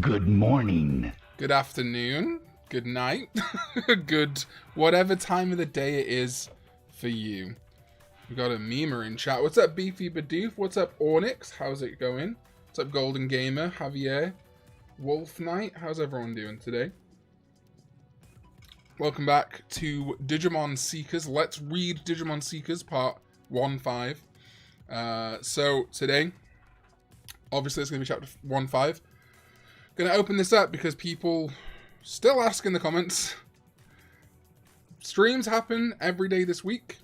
Good morning. Good afternoon. Good night. Good whatever time of the day it is for you. We got a memer in chat. What's up, Beefy Badoof? What's up, Ornix? How's it going? What's up, Golden Gamer? Javier? Wolf Knight? How's everyone doing today? Welcome back to Digimon Seekers. Let's read Digimon Seekers part 1.5. So today, obviously it's going to be chapter 1.5. Going to open this up because people still ask in the comments. Streams happen every day this week.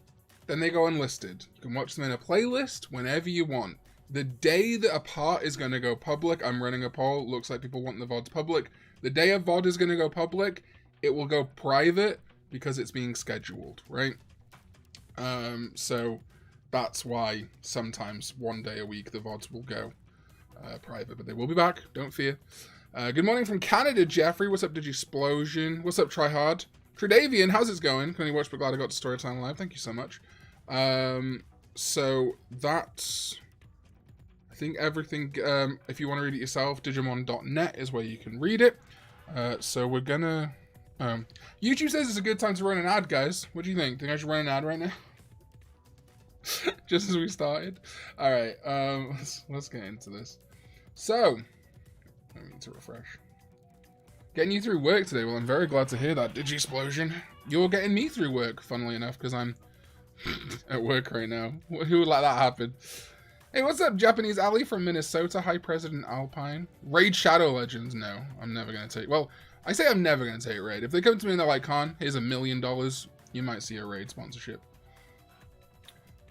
Then they go unlisted. You can watch them in a playlist whenever you want. The day that a part is going to go public, I'm running a poll. Looks like people want the VODs public. The day a VOD is going to go public, it will go private because it's being scheduled, right? So that's why sometimes one day a week the VODs will go private, but they will be back. Don't fear. Good morning from Canada, Jeffrey. What's up, Digisplosion? What's up, Tryhard? Tredavian, how's it going? Can you watch, but glad I got to Storytime Live. Thank you so much. So that's, I think, everything. If you want to read it yourself, digimon.net is where you can read it. So we're gonna... YouTube says it's a good time to run an ad, guys. What do you think? Think I should run an ad right now? Just as we started. Alright, let's get into this. So... I need to refresh. Getting you through work today. Well, I'm very glad to hear that, Digisplosion. You're getting me through work, funnily enough, because I'm at work right now. Who would let that happen? Hey, what's up, Japanese Ali from Minnesota? Hi, President Alpine. Raid Shadow Legends? No, I'm never going to take... Well, I say I'm never going to take Raid. If they come to me and they're like, Karn, here's $1 million, you might see a Raid sponsorship.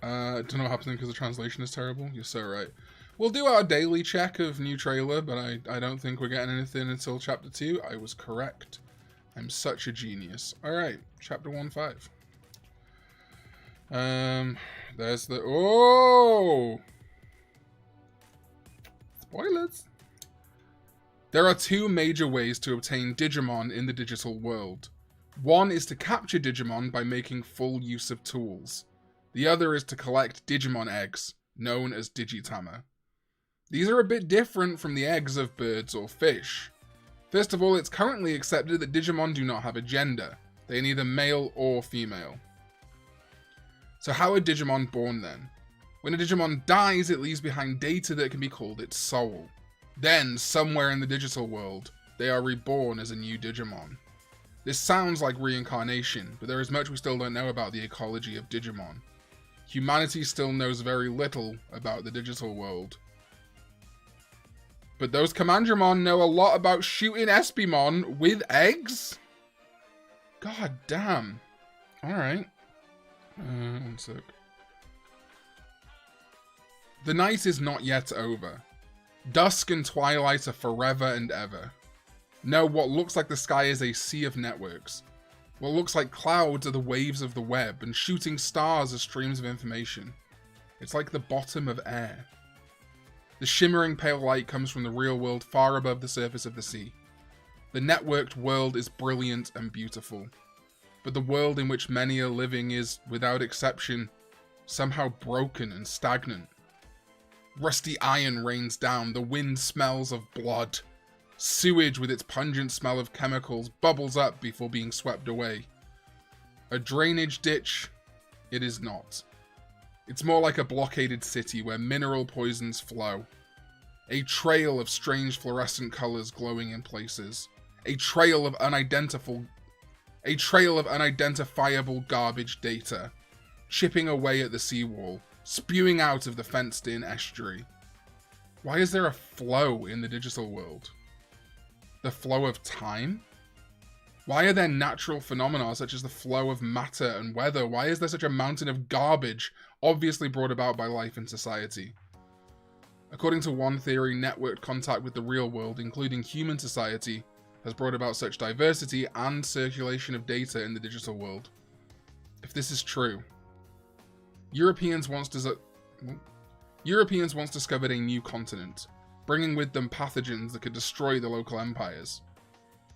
Don't know what happens because the translation is terrible. You're so right. We'll do our daily check of new trailer, but I don't think we're getting anything until chapter 2. I was correct. I'm such a genius. Alright, chapter 1.5. There's the... Oh! Spoilers! There are two major ways to obtain Digimon in the digital world. One is to capture Digimon by making full use of tools. The other is to collect Digimon eggs, known as Digitama. These are a bit different from the eggs of birds or fish. First of all, it's currently accepted that Digimon do not have a gender. They are neither male or female. So how are Digimon born then? When a Digimon dies, it leaves behind data that can be called its soul. Then, somewhere in the digital world, they are reborn as a new Digimon. This sounds like reincarnation, but there is much we still don't know about the ecology of Digimon. Humanity still knows very little about the digital world. But those Commandramon know a lot about shooting Espimon with eggs? God damn. Alright. One sec. The night is not yet over. Dusk and twilight are forever and ever. No, what looks like the sky is a sea of networks. What looks like clouds are the waves of the web, and shooting stars are streams of information. It's like the bottom of air. The shimmering pale light comes from the real world far above the surface of the sea. The networked world is brilliant and beautiful. But the world in which many are living is, without exception, somehow broken and stagnant. Rusty iron rains down, the wind smells of blood. Sewage with its pungent smell of chemicals bubbles up before being swept away. A drainage ditch? It is not. It's more like a blockaded city where mineral poisons flow. A trail of strange fluorescent colors glowing in places. A trail of unidentifiable garbage data, chipping away at the seawall, spewing out of the fenced-in estuary. Why is there a flow in the digital world? The flow of time? Why are there natural phenomena such as the flow of matter and weather? Why is there such a mountain of garbage obviously brought about by life and society? According to one theory, networked contact with the real world, including human society, has brought about such diversity and circulation of data in the digital world. If this is true, Europeans once discovered a new continent, bringing with them pathogens that could destroy the local empires.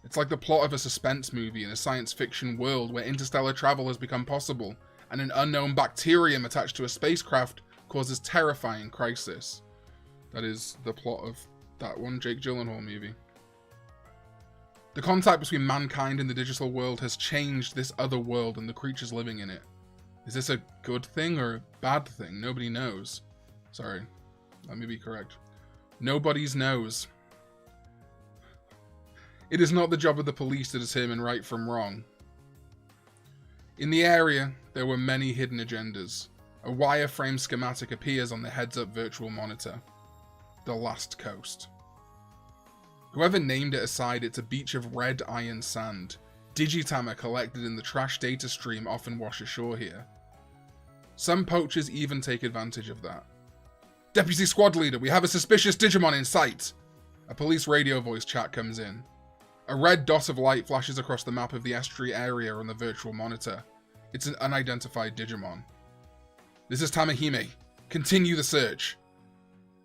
It's like the plot of a suspense movie in a science fiction world where interstellar travel has become possible, and an unknown bacterium attached to a spacecraft causes terrifying crisis. That is the plot of that one Jake Gyllenhaal movie. The contact between mankind and the digital world has changed this other world and the creatures living in it. Is this a good thing or a bad thing? Nobody knows. Sorry, let me be correct. Nobody's knows. It is not the job of the police to determine right from wrong. In the area, there were many hidden agendas. A wireframe schematic appears on the heads-up virtual monitor. The Last Coast. Whoever named it aside, it's a beach of red iron sand. Digitama collected in the trash data stream often wash ashore here. Some poachers even take advantage of that. Deputy Squad Leader, we have a suspicious Digimon in sight! A police radio voice chat comes in. A red dot of light flashes across the map of the estuary area on the virtual monitor. It's an unidentified Digimon. This is Tamahime. Continue the search.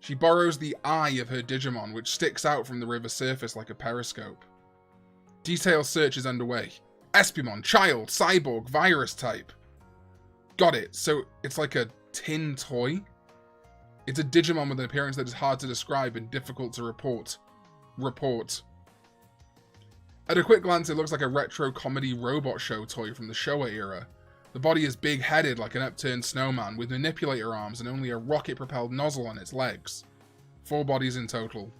She borrows the eye of her Digimon, which sticks out from the river's surface like a periscope. Detailed search is underway. Espimon, child, cyborg, virus type. Got it. So it's like a tin toy? It's a Digimon with an appearance that is hard to describe and difficult to report. At a quick glance, it looks like a retro comedy robot show toy from the Showa era. The body is big-headed like an upturned snowman with manipulator arms and only a rocket-propelled nozzle on its legs. 4 bodies in total.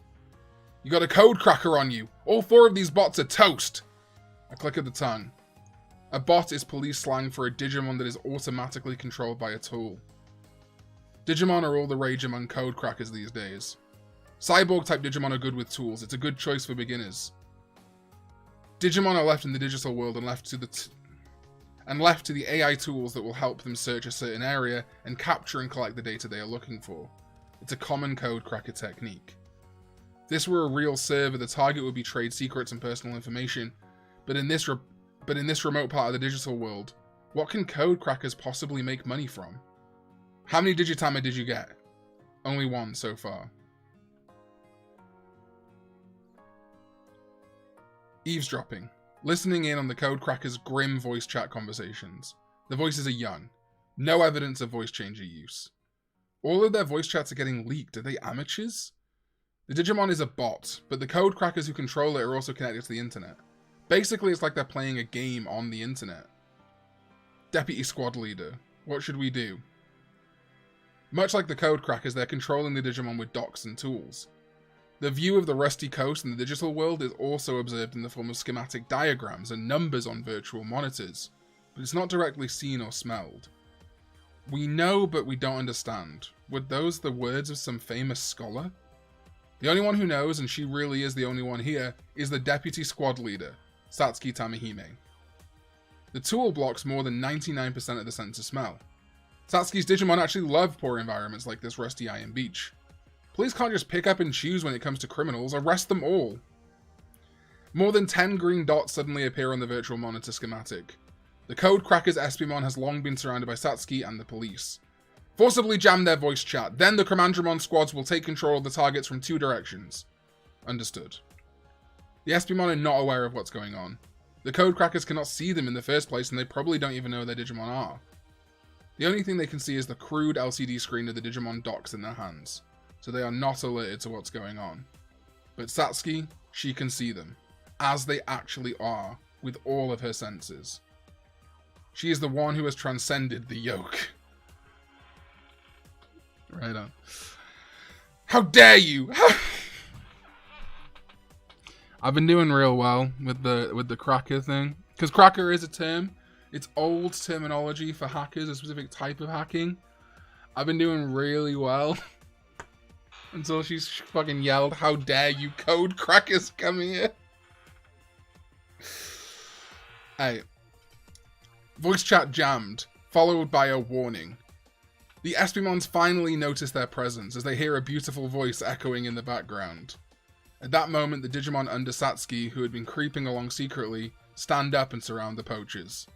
You got a code cracker on you! All 4 of these bots are toast! A click of the tongue. A bot is police slang for a Digimon that is automatically controlled by a tool. Digimon are all the rage among code crackers these days. Cyborg-type Digimon are good with tools. It's a good choice for beginners. Digimon are left in the digital world and left to the AI tools that will help them search a certain area and capture and collect the data they are looking for. It's a common code cracker technique. If this were a real server, the target would be trade secrets and personal information, but in this remote part of the digital world, what can code crackers possibly make money from? How many Digitama did you get? Only 1 so far. Eavesdropping. Listening in on the code crackers' grim voice chat conversations. The voices are young. No evidence of voice changer use. All of their voice chats are getting leaked. Are they amateurs? The Digimon is a bot, but the code crackers who control it are also connected to the internet. Basically, it's like they're playing a game on the internet. Deputy Squad Leader. What should we do? Much like the code crackers, they're controlling the Digimon with docks and tools. The view of the rusty coast in the digital world is also observed in the form of schematic diagrams and numbers on virtual monitors, but it's not directly seen or smelled. We know, but we don't understand. Were those the words of some famous scholar? The only one who knows, and she really is the only one here, is the Deputy Squad Leader, Satsuki Tamahime. The tool blocks more than 99% of the sense of smell. Satsuki's Digimon actually love poor environments like this rusty iron beach. Police can't just pick up and choose when it comes to criminals, arrest them all. More than 10 green dots suddenly appear on the virtual monitor schematic. The code cracker's Espimon has long been surrounded by Satsuki and the police. Forcibly jam their voice chat, then the Commandramon squads will take control of the targets from 2 directions. Understood. The Espimon are not aware of what's going on. The code crackers cannot see them in the first place, and they probably don't even know where their Digimon are. The only thing they can see is the crude LCD screen of the Digimon docks in their hands, so they are not alerted to what's going on. But Satsuki, she can see them, as they actually are, with all of her senses. She is the one who has transcended the yoke. Right on. How dare you! I've been doing real well with the cracker thing, because cracker is a term. It's old terminology for hackers, a specific type of hacking. I've been doing really well until she's fucking yelled, "How dare you, code crackers, come here!" Hey, voice chat jammed, followed by a warning. The Espimons finally notice their presence as they hear a beautiful voice echoing in the background. At that moment, the Digimon under Satsuki, who had been creeping along secretly, stand up and surround the poachers.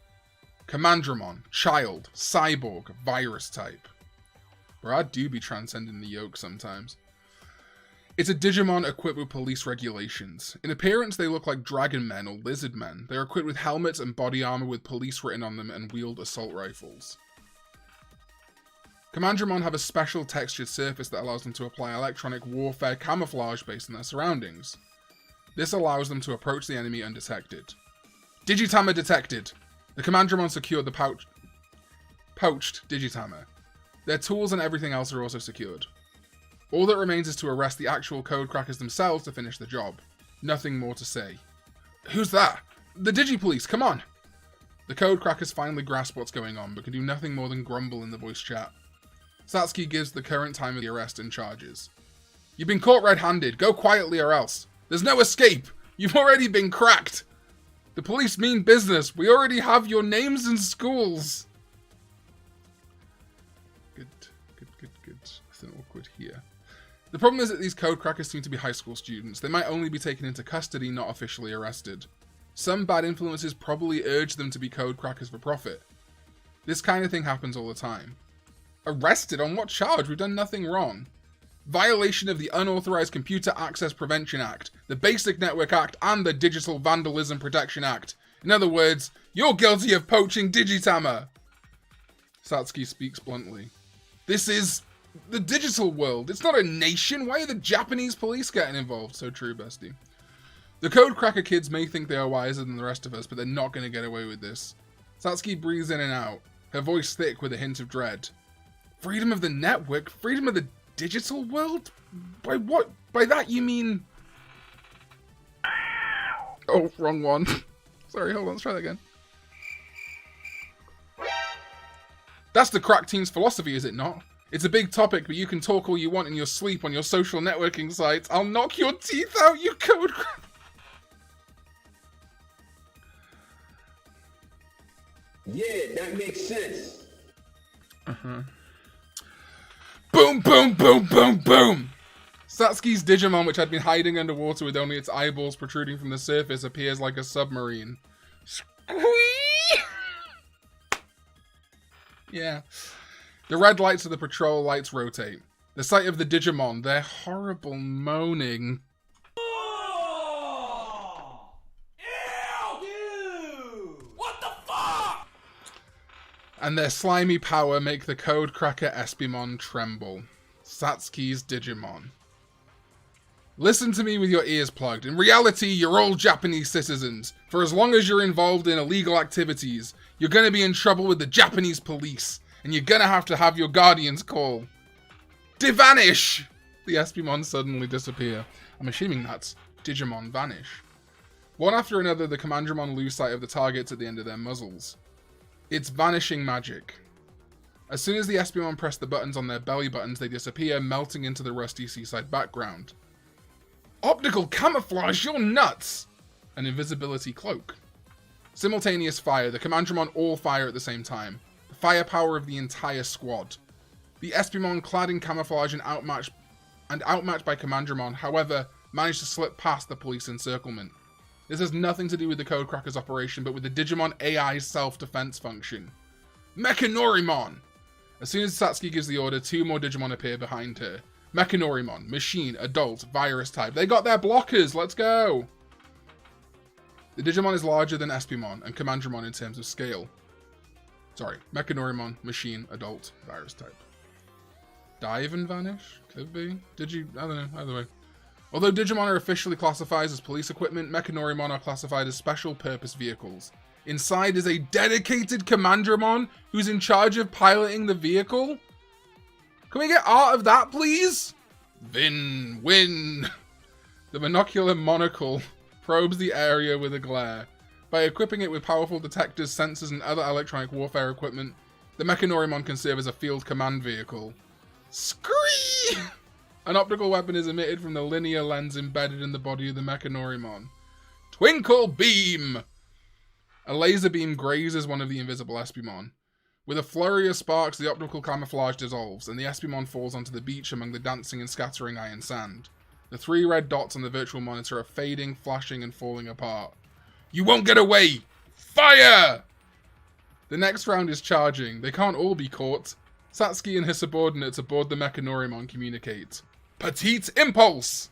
Commandramon, child, cyborg, virus type. Bro, I do be transcending the yoke sometimes. It's a Digimon equipped with police regulations. In appearance, they look like dragon men or lizard men. They are equipped with helmets and body armor with police written on them and wield assault rifles. Commandramon have a special textured surface that allows them to apply electronic warfare camouflage based on their surroundings. This allows them to approach the enemy undetected. Digitama detected. The Commandramon secured the poached Digitama. Their tools and everything else are also secured. All that remains is to arrest the actual code crackers themselves to finish the job. Nothing more to say. Who's that? The Digi-Police, come on! The code crackers finally grasp what's going on, but can do nothing more than grumble in the voice chat. Satsuki gives the current time of the arrest and charges. You've been caught red-handed. Go quietly or else. There's no escape. You've already been cracked. The police mean business. We already have your names in schools. Good. Nothing awkward here. The problem is that these code crackers seem to be high school students. They might only be taken into custody, not officially arrested. Some bad influences probably urge them to be code crackers for profit. This kind of thing happens all the time. Arrested? On what charge? We've done nothing wrong. Violation of the Unauthorized Computer Access Prevention Act, the Basic Network Act, and the Digital Vandalism Protection Act. In other words, you're guilty of poaching Digitama. Satsuki speaks bluntly. This is the digital world. It's not a nation. Why are the Japanese police getting involved? So true, bestie. The code cracker kids may think they are wiser than the rest of us, but they're not going to get away with this. Satsuki breathes in and out, her voice thick with a hint of dread. Freedom of the network? Freedom of the digital world? By what? By that you mean... Oh, wrong one. Sorry, hold on, let's try that again. That's the crack team's philosophy, is it not? It's a big topic, but you can talk all you want in your sleep on your social networking sites. I'll knock your teeth out, you code crack. Yeah, that makes sense. Boom, boom, boom, boom, boom! Satsuki's Digimon, which had been hiding underwater with only its eyeballs protruding from the surface, appears like a submarine. Squee! Yeah. The red lights of the patrol lights rotate. The sight of the Digimon, their horrible moaning. Oh! Ew! Dude! What the fuck? And their slimy power make the code cracker Espimon tremble. Satsuki's Digimon. Listen to me with your ears plugged. In reality, you're all Japanese citizens. For as long as you're involved in illegal activities, you're gonna be in trouble with the Japanese police. And you're gonna have to have your guardians call. Devanish! The Espimon suddenly disappear. I'm assuming that's Digimon vanish. One after another, the Commandramon lose sight of the targets at the end of their muzzles. It's vanishing magic. As soon as the Espimon press the buttons on their belly buttons, they disappear, melting into the rusty seaside background. Optical camouflage, you're nuts! An invisibility cloak. Simultaneous fire, the Commandramon all fire at the same time. The firepower of the entire squad. The Espimon, clad in camouflage and outmatched by Commandramon, however, managed to slip past the police encirclement. This has nothing to do with the Code Crackers operation, but with the Digimon AI's self-defense function. Mechanorimon! As soon as Satsuki gives the order, 2 more Digimon appear behind her. Mechanorimon, machine, adult, virus type. They got their blockers, let's go! The Digimon is larger than Espimon and Commandramon in terms of scale. Sorry, Mechanorimon, machine, adult, virus type. Dive and vanish? Could be. I don't know, either way. Although Digimon are officially classified as police equipment, Mechanorimon are classified as special purpose vehicles. Inside is a dedicated Commandramon who's in charge of piloting the vehicle? Can we get art of that, please? Win. The monocular monocle probes the area with a glare. By equipping it with powerful detectors, sensors, and other electronic warfare equipment, the Mechanorimon can serve as a field command vehicle. Scree! An optical weapon is emitted from the linear lens embedded in the body of the Mechanorimon. Twinkle beam! A laser beam grazes one of the invisible Espimon. With a flurry of sparks, the optical camouflage dissolves, and the Espimon falls onto the beach among the dancing and scattering iron sand. The 3 red dots on the virtual monitor are fading, flashing, and falling apart. You won't get away! Fire! The next round is charging. They can't all be caught. Satsuki and her subordinates aboard the Mechanorimon communicate. Petite impulse!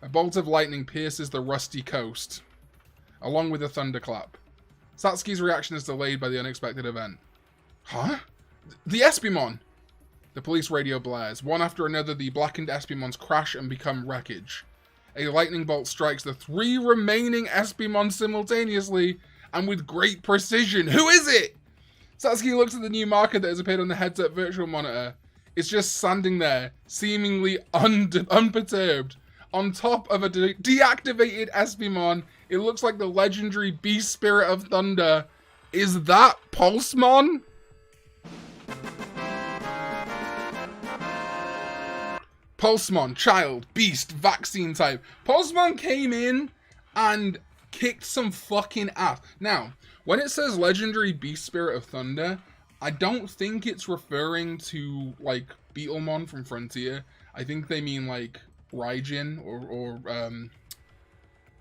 A bolt of lightning pierces the rusty coast, along with a thunderclap. Satsuki's reaction is delayed by the unexpected event. Huh? The Espimon! The police radio blares. One after another, the blackened Espimons crash and become wreckage. A lightning bolt strikes the 3 remaining SPmon simultaneously and with great precision. Who is it? Satsuki looks at the new marker that has appeared on the headset virtual monitor. It's just standing there, seemingly unperturbed. On top of a deactivated SPmon, it looks like the legendary Beast Spirit of Thunder. Is that Pulsemon? Pulsemon, child, beast, vaccine type. Pulsemon came in and kicked some fucking ass. Now, when it says legendary Beast Spirit of Thunder, I don't think it's referring to, like, Beetlemon from Frontier. I think they mean, like, Raijin or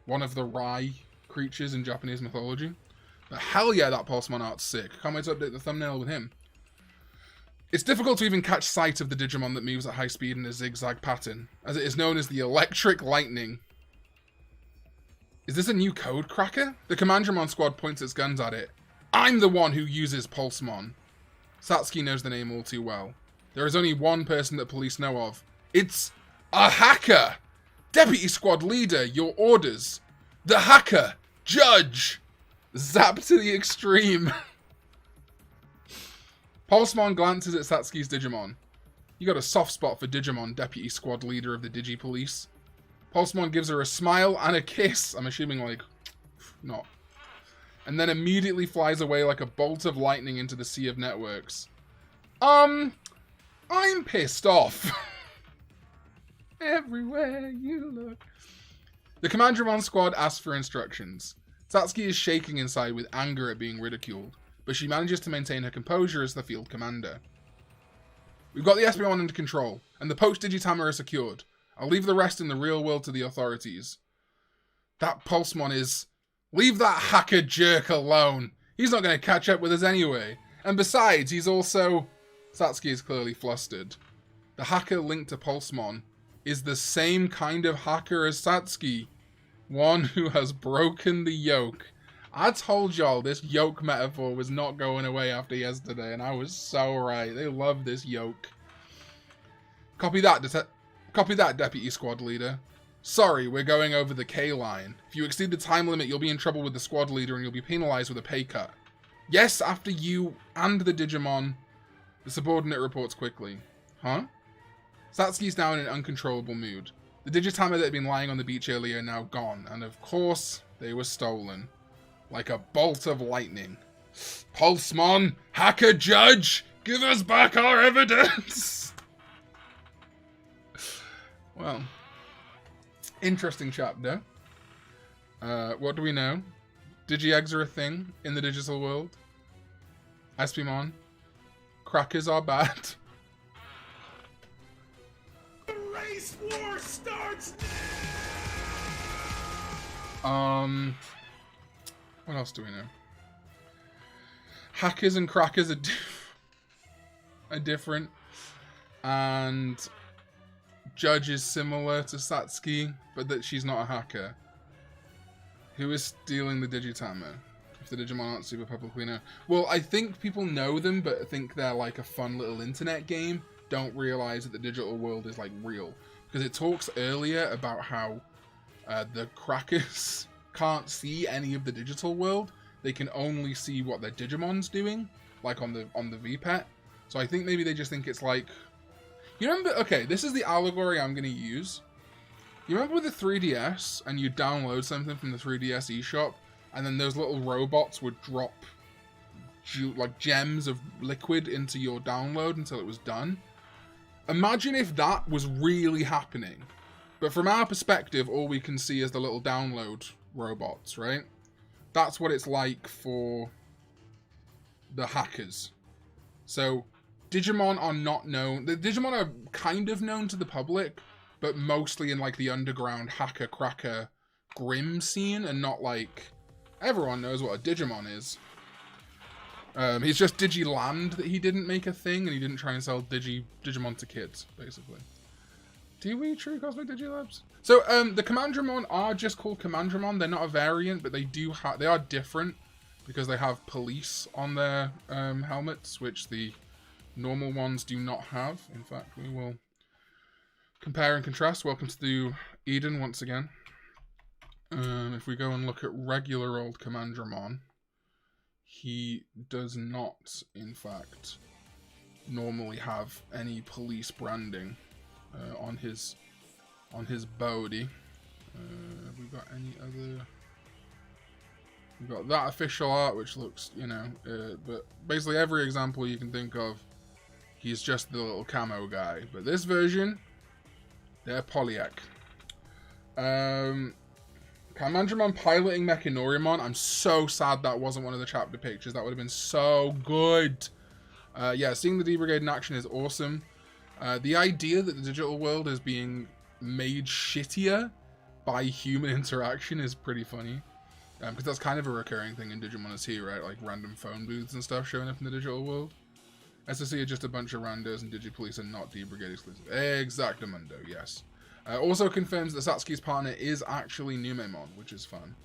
one of the Rai creatures in Japanese mythology. But hell yeah, that Pulsemon art's sick. Can't wait to update the thumbnail with him. It's difficult to even catch sight of the Digimon that moves at high speed in a zigzag pattern, as it is known as the Electric Lightning. Is this a new code cracker? The Commandramon squad points its guns at it. I'm the one who uses Pulsemon. Satsuki knows the name all too well. There is only one person that police know of. It's a hacker! Deputy squad leader, your orders. The hacker! Judge! Zap to the extreme. Pulsemon glances at Satsuki's Digimon. You got a soft spot for Digimon, deputy squad leader of the Digi-Police. Pulsemon gives her a smile and a kiss. I'm assuming, like, not. And then immediately flies away like a bolt of lightning into the sea of networks. I'm pissed off. Everywhere you look. The Commandramon squad asks for instructions. Satsuki is shaking inside with anger at being ridiculed, but she manages to maintain her composure as the field commander. We've got the SPmon under control, and the poached Digitama are secured. I'll leave the rest in the real world to the authorities. That Pulsemon is... Leave that hacker jerk alone. He's not going to catch up with us anyway. And besides, he's also... Satsuki is clearly flustered. The hacker linked to Pulsemon is the same kind of hacker as Satsuki. One who has broken the yoke. I told y'all this yoke metaphor was not going away after yesterday, and I was so right. They love this yoke. Copy that, Deputy Squad Leader. Sorry, we're going over the K line. If you exceed the time limit, you'll be in trouble with the squad leader and you'll be penalized with a pay cut. Yes, after you and the Digimon. The subordinate reports quickly. Huh? Satsuki's now in an uncontrollable mood. The Digitama that had been lying on the beach earlier are now gone, and of course, they were stolen. Like a bolt of lightning. Pulsemon, hacker judge, give us back our evidence! Well, interesting chapter. What do we know? Digi-eggs are a thing in the digital world. SPmon. Crackers are bad. The race war starts now! What else do we know? Hackers and crackers are different. And Judge is similar to Satsuki, but that she's not a hacker. Who is stealing the Digitama? If the Digimon aren't super publicly known. Well, I think people know them, but think they're like a fun little internet game. Don't realize that the digital world is like real. Because it talks earlier about how the crackers can't see any of the digital world. They can only see what their Digimon's doing, like on the VPET. So I think maybe they just think it's like... You remember... Okay, this is the allegory I'm going to use. You remember with the 3DS, and you download something from the 3DS eShop, and then those little robots would drop like gems of liquid into your download until it was done? Imagine if that was really happening. But from our perspective, all we can see is the little download robots, right? That's what it's like for the hackers. So, Digimon are not known. The Digimon are kind of known to the public, but mostly in like the underground hacker-cracker grim scene, and not like... Everyone knows what a Digimon is. He's just Digiland that he didn't make a thing, and he didn't try and sell Digimon to kids, basically. Do we True Cosmic Digilabs? So, the Commandramon are just called Commandramon. They're not a variant, but they are different because they have police on their helmets, which the normal ones do not have. In fact, we will compare and contrast. Welcome to Eden once again. If we go and look at regular old Commandramon, he does not, in fact, normally have any police branding on his body. Have we got any other? We've got that official art, which looks, you know, but basically every example you can think of, he's just the little camo guy. But this version, they're Polyek. Commandramon piloting Mechanorimon. I'm so sad that wasn't one of the chapter pictures. That would have been so good. Yeah, seeing the D Brigade in action is awesome. The idea that the digital world is being made shittier by human interaction is pretty funny. Because that's kind of a recurring thing in Digimon ST, right? Like random phone booths and stuff showing up in the digital world. SSC are just a bunch of randos and Digipolice are not D Brigade exclusive. Exactamundo, yes. Also confirms that Satsuki's partner is actually Numemon, which is fun.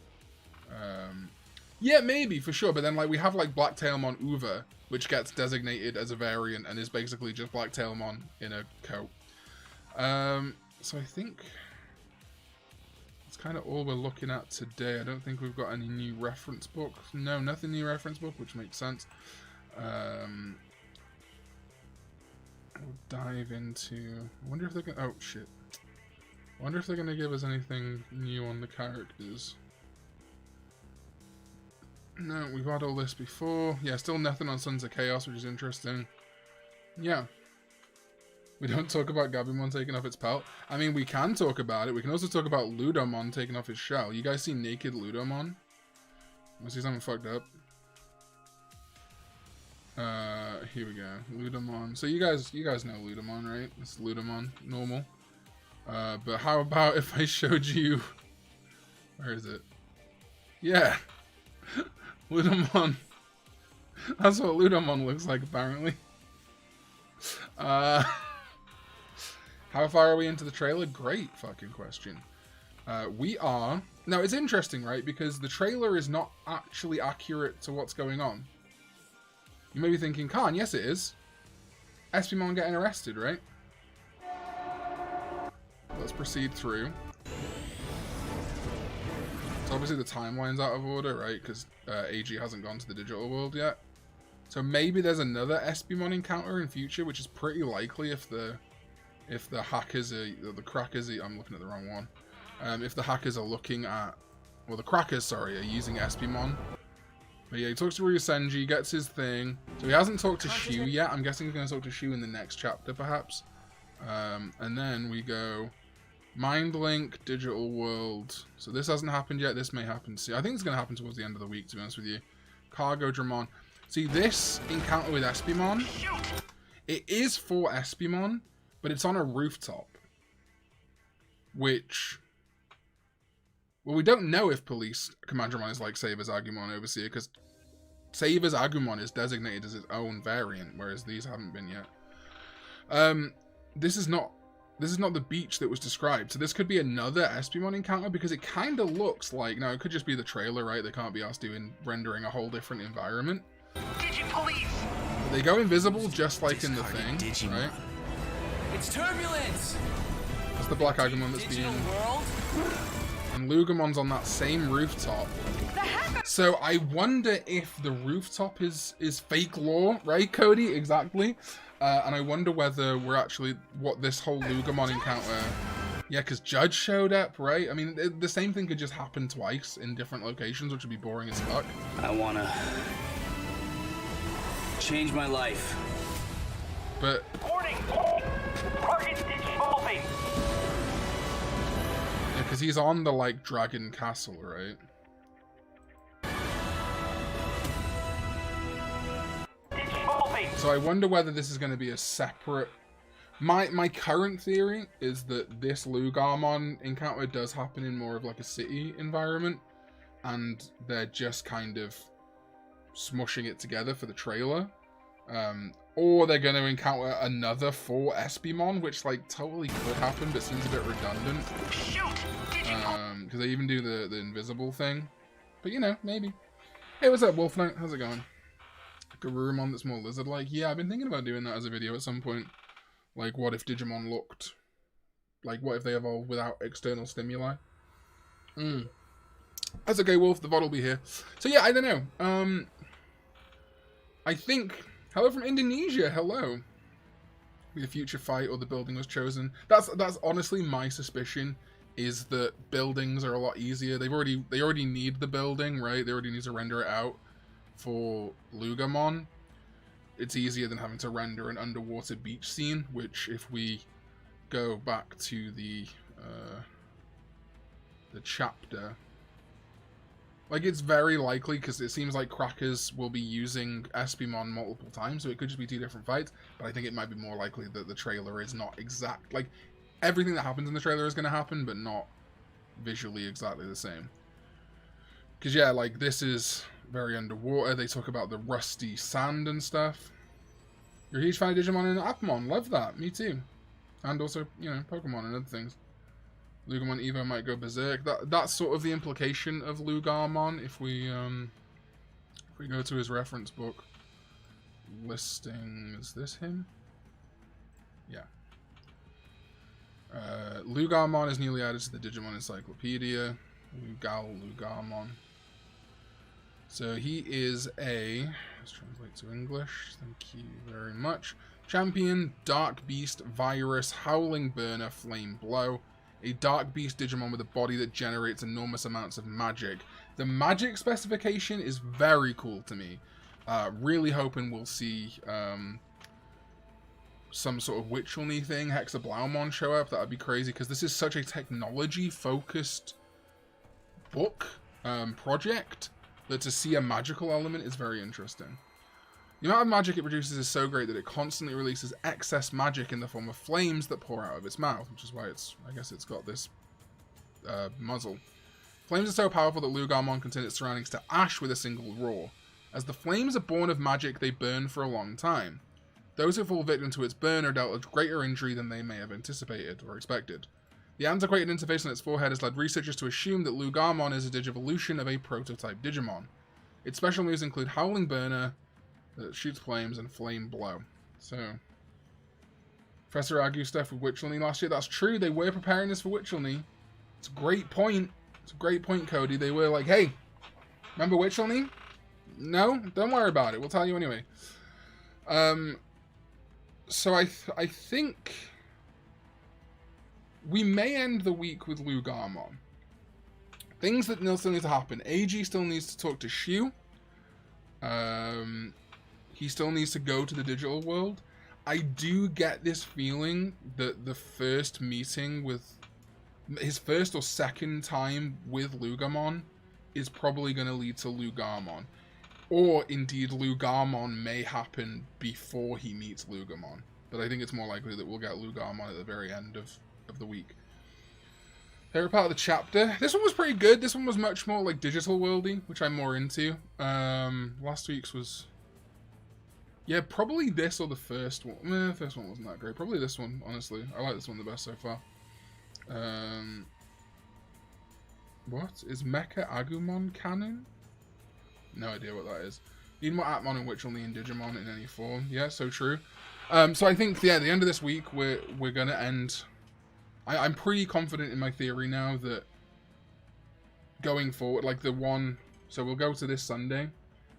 Yeah, maybe, for sure. But then like we have like Blacktailmon Uva, which gets designated as a variant and is basically just Blacktailmon in a coat. So I think that's kind of all we're looking at today. I don't think we've got any new reference books. No, nothing new reference book, which makes sense. We'll dive into... I wonder if they're going to... Oh, shit. I wonder if they're going to give us anything new on the characters. No, we've had all this before. Yeah, still nothing on Sons of Chaos, which is interesting. Yeah. We don't talk about Gabumon taking off its pelt. I mean, we can talk about it. We can also talk about Ludomon taking off his shell. You guys see naked Ludomon? Let's see something fucked up. Here we go. Ludomon. So you guys know Ludomon, right? It's Ludomon, normal. But how about if I showed you... Where is it? Yeah. Ludomon. That's what Ludomon looks like, apparently. How far are we into the trailer? Great fucking question. We are... Now, it's interesting, right? Because the trailer is not actually accurate to what's going on. You may be thinking, Karn, yes it is. Espimon getting arrested, right? Let's proceed through. So obviously the timeline's out of order, right? Because Eiji hasn't gone to the digital world yet. So maybe there's another Espimon encounter in future, which is pretty likely if the hackers are... The crackers are... I'm looking at the wrong one. If the hackers are looking at... Well, the crackers, sorry, are using Espimon. But yeah, he talks to Ryusenji, gets his thing. So he hasn't talked to Shu yet. I'm guessing he's going to talk to Shu in the next chapter, perhaps. And then we go... Mind Link, Digital World. So this hasn't happened yet. This may happen soon. I think it's going to happen towards the end of the week, to be honest with you. Cargo Dramon. See, this encounter with Espimon, it is for Espimon, but it's on a rooftop. Which... Well, we don't know if Police Commandramon is like Saber's Agumon Overseer, because Saber's Agumon is designated as its own variant, whereas these haven't been yet. This is not the beach that was described, so this could be another Espimon encounter, because it kind of looks like... Now, it could just be the trailer, right? They can't be asked rendering a whole different environment. Digipolice! They go invisible just like in the thing, Digimon. right? It's turbulence! That's the Black Agumon that's being... World? And Lugamon's on that same rooftop. So I wonder if the rooftop is fake lore, right, Cody? Exactly. And I wonder whether we're actually... What this whole Lugamon encounter... Yeah, because Judge showed up, right? I mean, the same thing could just happen twice in different locations, which would be boring as fuck. I wanna... change my life. But... Warning! Target Digivolving! Yeah, because he's on the, like, Dragon Castle, right? So I wonder whether this is going to be a separate... My current theory is that this Lugamon encounter does happen in more of like a city environment, and they're just kind of smushing it together for the trailer. Or they're going to encounter another 4 Espimon, which like totally could happen, but seems a bit redundant. Because they even do the invisible thing. But you know, maybe. Hey, what's up, Wolf Knight? How's it going? Garurumon that's more lizard-like. Yeah, I've been thinking about doing that as a video at some point. Like, what if Digimon looked Like, what if they evolve without external stimuli? That's okay, Wolf. The VOD will be here. So yeah, I don't know. I think... Hello from Indonesia. Hello. Be a future fight or the building was chosen. That's honestly my suspicion, is that buildings are a lot easier. They already need the building, right? They already need to render it out for loogamon. It's easier than having to render an underwater beach scene, which if we go back to the chapter, like, it's very likely, because it seems like Crackers will be using Espimon multiple times, so it could just be 2 different fights, but I think it might be more likely that the trailer is not exact. Like, everything that happens in the trailer is going to happen, but not visually exactly the same. Because, yeah, like, this is very underwater. They talk about the rusty sand and stuff. You're a huge fan of Digimon and Appmon. Love that. Me too. And also, you know, Pokemon and other things. Loogamon Evo might go berserk. That's sort of the implication of Loogamon if we go to his reference book listing. Is this him? Yeah. Loogamon is newly added to the Digimon Encyclopedia. Loogamon. So he is a... Let's translate to English. Thank you very much. Champion, Dark Beast, Virus, Howling Burner, Flame Blow. A Dark Beast Digimon with a body that generates enormous amounts of magic. The magic specification is very cool to me. Really hoping we'll see some sort of Witchelny thing, Hexablaumon show up. That would be crazy, because this is such a technology-focused book, project, that to see a magical element is very interesting. The amount of magic it produces is so great that it constantly releases excess magic in the form of flames that pour out of its mouth, which is why I guess it's got this muzzle. Flames are so powerful that Loogamon can turn its surroundings to ash with a single roar. As the flames are born of magic, they burn for a long time. Those who fall victim to its burn are dealt with greater injury than they may have anticipated or expected. The antiquated interface on its forehead has led researchers to assume that Loogamon is a digivolution of a prototype Digimon. Its special moves include Howling Burner, that shoots flames, and Flame Blow. So, Professor Agu stuff with Witchelny last year. That's true. They were preparing this for Witchelny. It's a great point. It's a great point, Cody. They were like, hey, remember Witchelny? No? Don't worry about it. We'll tell you anyway. So I think we may end the week with Loogamon. Things that still need to happen. Eiji still needs to talk to Shu. He still needs to go to the digital world. I do get this feeling that the first meeting with... his first or second time with Loogamon is probably going to lead to Loogamon. Or, indeed, Loogamon may happen before he meets Loogamon. But I think it's more likely that we'll get Loogamon at the very end of the week. Favorite part of the chapter? This one was pretty good. This one was much more, like, digital worldy, which I'm more into. Last week's was... yeah, probably this or the first one. The first one wasn't that great. Probably this one, honestly. I like this one the best so far. What? Is Mecha Agumon canon? No idea what that is. Need more Atmon and Witchelny and Digimon in any form. Yeah, so true. So I think, yeah, the end of this week, we're going to end... I'm pretty confident in my theory now that going forward, like the one... So we'll go to this Sunday,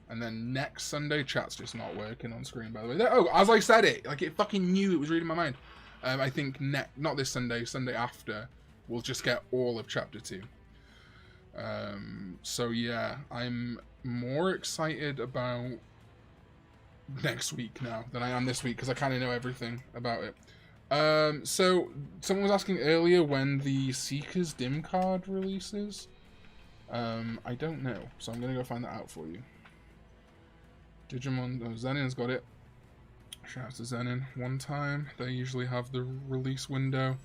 and then next Sunday, chat's just not working on screen, by the way. Oh, as I said it, like it fucking knew, it was reading my mind. I think not this Sunday, Sunday after, we'll just get all of Chapter 2. So yeah, I'm more excited about next week now than I am this week, because I kind of know everything about it. So someone was asking earlier when the Seekers dim card releases. I don't know, so I'm gonna go find that out for you. Digimon, Zenin's got it. Shout out to Zenin one time. They usually have the release window.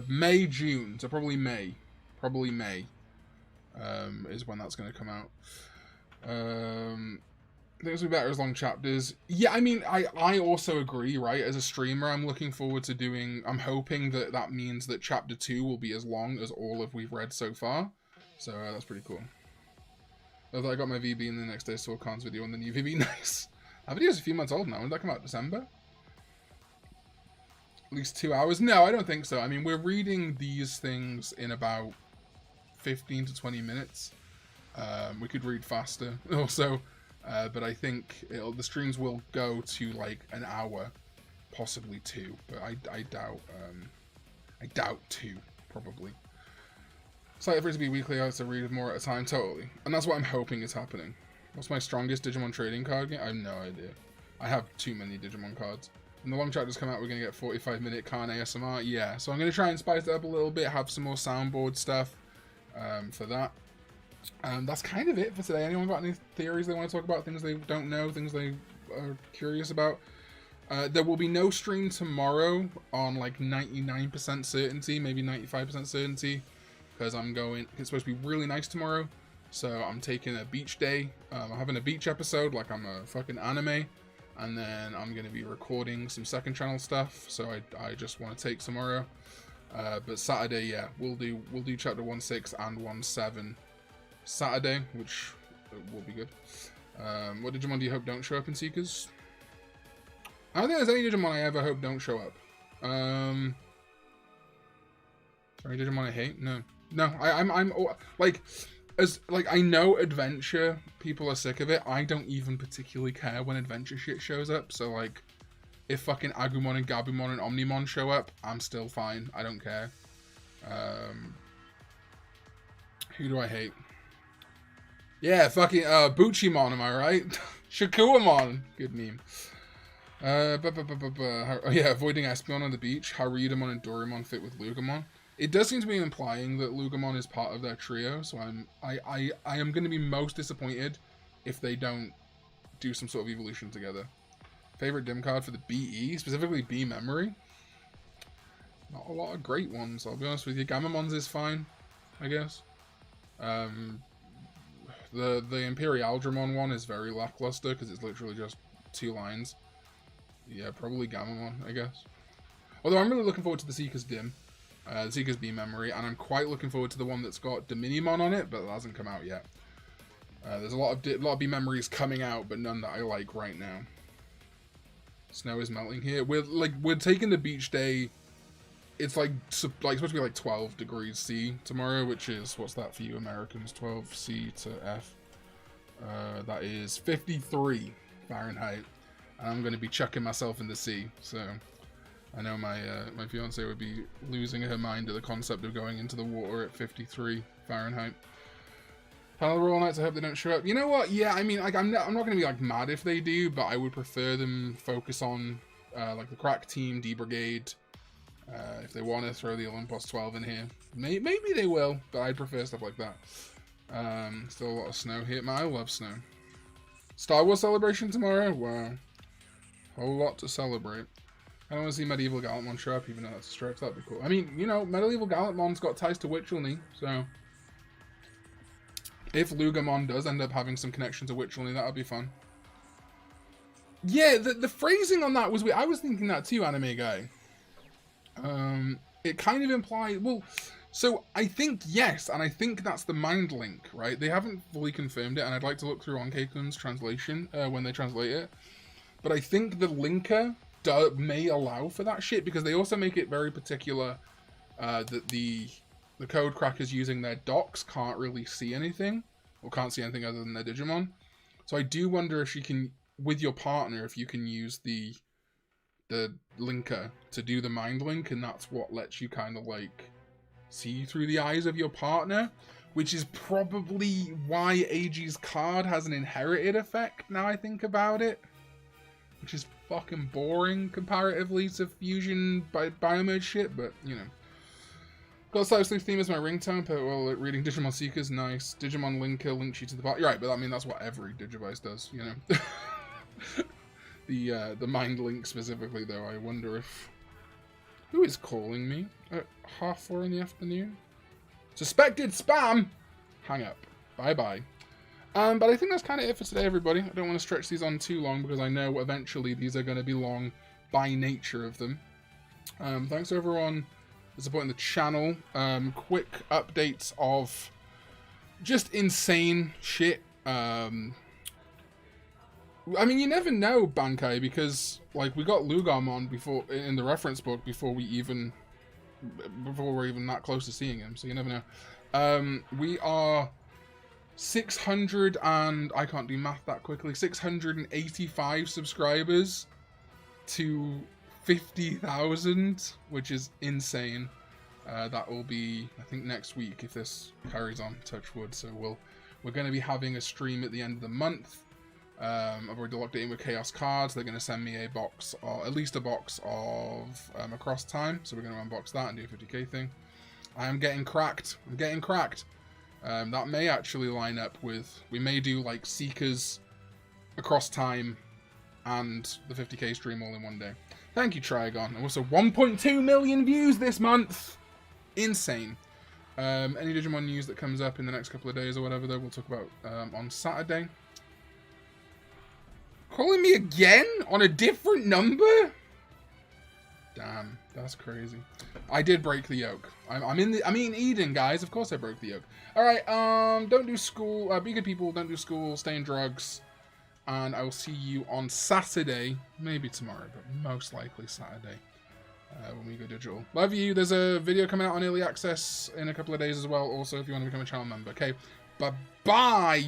May, June, so probably May. Probably May is when that's gonna come out. I think it'll be better as long chapters. Yeah, I mean, I also agree, right? As a streamer, I'm looking forward to doing... I'm hoping that means that Chapter 2 will be as long as all of we've read so far. So, that's pretty cool. Although I got my VB in the next day, saw Karn's video on the new VB. Nice. That video's a few months old now. When did that come out? December? At least 2 hours? No, I don't think so. I mean, we're reading these things in about 15 to 20 minutes. We could read faster also, but I think the streams will go to like an hour, possibly 2, but I doubt 2, probably. Slightly for it to be weekly, I have to read more at a time, totally. And that's what I'm hoping is happening. What's my strongest Digimon trading card game? I have no idea. I have too many Digimon cards. When the long chapters come out, we're going to get 45-minute Karn ASMR. Yeah, so I'm going to try and spice it up a little bit, have some more soundboard stuff for that. That's kind of it for today. Anyone got any theories they want to talk about? Things they don't know? Things they are curious about? There will be no stream tomorrow on like 99% certainty, maybe 95% certainty, because it's supposed to be really nice tomorrow. So I'm taking a beach day. I'm having a beach episode like I'm a fucking anime. And then I'm going to be recording some second channel stuff. So I just want to take tomorrow. But Saturday, yeah, we'll do chapter 1.6 and 1.7 Saturday, which will be good. What Digimon do you hope don't show up in Seekers? I don't think there's any Digimon I ever hope don't show up. Sorry, Digimon I hate? No. I'm like, I know adventure people are sick of it. I don't even particularly care when adventure shit shows up. So like, if fucking Agumon and Gabumon and Omnimon show up, I'm still fine. I don't care. Who do I hate? Yeah, fucking Buchimon, am I right? Shakuamon, good meme. Oh yeah, avoiding Espeon on the beach. How Readthrough and Doraemon fit with loogamon. It does seem to be implying that loogamon is part of their trio, so I am going to be most disappointed if they don't do some sort of evolution together. Favorite dim card for the BE, specifically B memory. Not a lot of great ones, I'll be honest with you. Gamamon's is fine, I guess. The Imperialdramon one is very lackluster because it's literally just 2 lines. Yeah, probably Gamamon, I guess. Although I'm really looking forward to the Seekers Dim. The Seekers B memory, and I'm quite looking forward to the one that's got Dominimon on it, but it hasn't come out yet. There's a lot of B memories coming out, but none that I like right now. Snow is melting here. We're taking the beach day. It's like supposed to be like 12 degrees C tomorrow, which is, what's that for you Americans? 12 C to F. That is 53 Fahrenheit, and I'm going to be chucking myself in the sea. So I know my fiance would be losing her mind at the concept of going into the water at 53 Fahrenheit. Panel Royal Knights, I hope they don't show up. You know what? Yeah, I mean, like, I'm not going to be like mad if they do, but I would prefer them focus on like the Crack Team, D Brigade. If they want to throw the Olympus 12 in here, maybe they will, but I'd prefer stuff like that. Still a lot of snow here. Man, I love snow. Star Wars celebration tomorrow? Wow. Whole lot to celebrate. I don't want to see Medieval Gallantmon show up, even though that's a stretch. That'd be cool. I mean, you know, Medieval Gallantmon's got ties to Witchelney, so if Loogamon does end up having some connection to Witchelney, that'll be fun. Yeah, the phrasing on that was weird. I was thinking that too, anime guy. It kind of implied, well, so I think yes, and I think that's the mind link, right? They haven't fully confirmed it, and I'd like to look through Onkekun's translation when they translate it. But I think the linker may allow for that shit, because they also make it very particular that the code crackers using their docks can't really see anything, or can't see anything other than their Digimon. So I do wonder if you can, with your partner, if you can use the linker to do the mind link, and that's what lets you kind of like see through the eyes of your partner, which is probably why Eiji's card has an inherited effect, now I think about it, which is fucking boring comparatively to fusion biomerge shit, but you know. Got Cyber Sleep theme as my ringtone, but well, reading Digimon Seekers, nice. Digimon linker links you to the part. You're right, but I mean that's what every Digivice does, you know. The mind link specifically, though, I wonder if... Who is calling me at 4:30 in the afternoon? Suspected spam! Hang up. Bye-bye. But I think that's kind of it for today, everybody. I don't want to stretch these on too long, because I know eventually these are going to be long by nature of them. Thanks to everyone for supporting the channel. Quick updates of just insane shit. I mean, you never know, Bankai, because like we got loogamon before in the reference book before we're even that close to seeing him, so you never know. We are 600 and I can't do math that quickly. 685 subscribers to 50,000, which is insane. That will be, I think, next week if this carries on. Touch wood. So we're going to be having a stream at the end of the month. I've already locked it in with Chaos Cards. They're going to send me a box, or at least a box of Across Time. So we're going to unbox that and do a 50k thing. I am getting cracked. I'm getting cracked. That may actually line up with, we may do like Seekers, Across Time, and the 50k stream all in one day. Thank you, Trigon. And also 1.2 million views this month. Insane. Any Digimon news that comes up in the next couple of days or whatever, though, we'll talk about on Saturday. Calling me again on a different number? Damn, that's crazy. I did break the yoke. I'm in Eden, guys. Of course I broke the yoke. All right. Don't do school. Be good people. Don't do school. Stay in drugs. And I will see you on Saturday. Maybe tomorrow, but most likely Saturday. When we go digital. Love you. There's a video coming out on Early Access in a couple of days as well. Also, if you want to become a channel member. Okay. Bye-bye.